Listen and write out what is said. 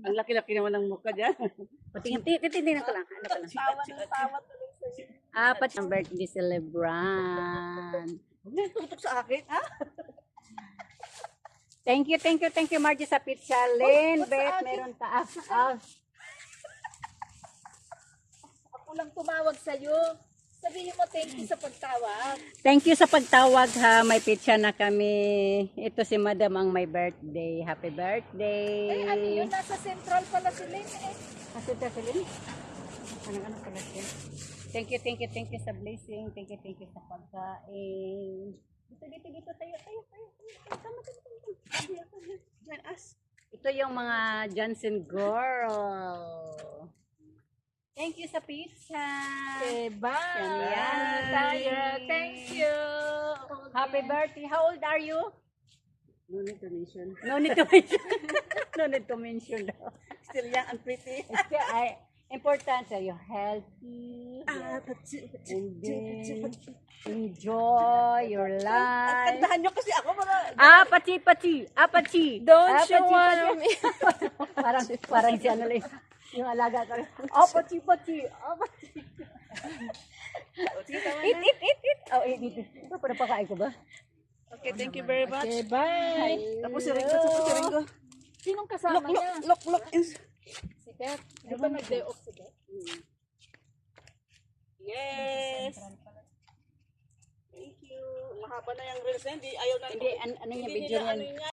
Ang laki-laki naman ng mukha dyan. Patingin, titingnan ko lang. Ano ka lang? Tawa tuloy sa'yo. Apat ang birthday celebrant. Huwag na yung tutok sa akin, ha? Thank you, Margie, sa pizza. Lynn, what's sa Bet, akin? meron ka. Ako lang tumawag sa'yo. Sabihin mo thank you sa pagtawag. Thank you sa pagtawag, ha. May pizza na kami. Ito si Madam ang may birthday. Happy birthday. Ay, ano yun? Nasa central pala si Lynn eh. Kasi ito si Lynn. Ano pala siya? Thank you sa blessing. Thank you sa pagkain. Dito tayo. Tama. Join us. Ito yung mga Johnson girl. Thank you sa pizza. Okay, bye. Yummy. Tayo. Thank you. Happy birthday. How old are you? No need to mention. No need to mention. No need to mention daw. Still young and pretty. Important sa you healthy. Ah, And then enjoy your life. Kantahan nyo kasi ako para... Apachi. Don't you want me? Parang si ano lang, yung alaga ko. Apachi. Eat. Oh, eat. Ito, pinapakain ko ba? Okay, thank you very much. Okay, bye. Tapos si Ringo. Sinong kasama niya? Look. Si Beth. Di ba nag-day off si Beth? Yes. Thank you. Mahaba na yung reels na, hindi ayaw na. Hindi, ano niya, Hindi video nila niyan. ano niya.